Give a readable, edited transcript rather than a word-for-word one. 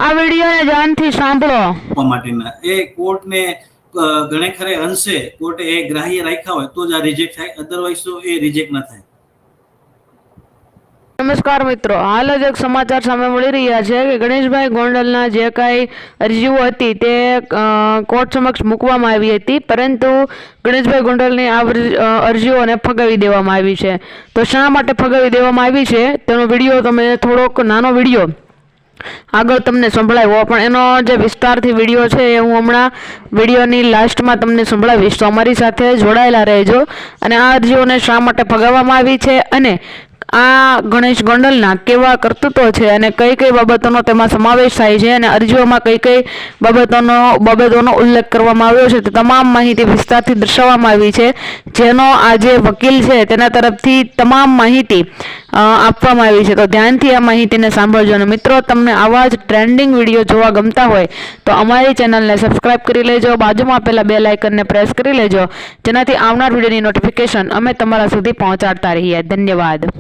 આ વિડીયોને ધ્યાનથી સાંભળો માટેના એ કોર્ટને ઘણે ખરે અંશે કોર્ટે એ ગ્રાહ્ય રાખ્યા હોય તો જ આ રિજેક્ટ થાય, અધરવાઇઝ તો એ રિજેક્ટ ના થાય. નમસ્કાર મિત્રો, હાલ જ એક સમાચાર સામે મળી રહ્યા છે કે ગણેશભાઈ ગોંડલના જે કાંઈ અરજીઓ હતી તે કોર્ટ સમક્ષ મૂકવામાં આવી હતી, પરંતુ ગણેશભાઈ ગોંડલની આ અરજીઓને ફગાવી દેવામાં આવી છે. તો શા માટે ફગાવી દેવામાં આવી છે તેનો વિડીયો તમે થોડોક નાનો વિડીયો આગળ તમને સંભળાવ્યો, પણ એનો જે વિસ્તારથી વિડીયો છે એ હું હમણાં વિડીયોની લાસ્ટમાં તમને સંભળાવીશ. તો અમારી સાથે જોડાયેલા રહેજો. અને આ અરજીઓને શા માટે ફગાવવામાં આવી છે અને આ ગણેશ ગોંડલના કેવા કરતૂતો છે અને કઈ કઈ બાબતોનો તેમાં સમાવેશ થાય છે અને અરજીઓમાં કઈ કઈ બાબતોનો ઉલ્લેખ કરવામાં આવ્યો છે તે તમામ માહિતી વિસ્તારથી દર્શાવવામાં આવી છે, જેનો આ જે વકીલ છે તેના તરફથી તમામ માહિતી આપવામાં આવી છે. તો ધ્યાનથી આ માહિતીને સાંભળજો. અને મિત્રો, તમને આવા જ ટ્રેન્ડિંગ વિડીયો જોવા ગમતા હોય તો અમારી ચેનલને સબસ્ક્રાઇબ કરી લેજો, બાજુમાં આપેલા બેલ આઇકનને પ્રેસ કરી લેજો, જેનાથી આવનાર વિડીયોની નોટિફિકેશન અમે તમારા સુધી પહોંચાડતા રહીએ. ધન્યવાદ.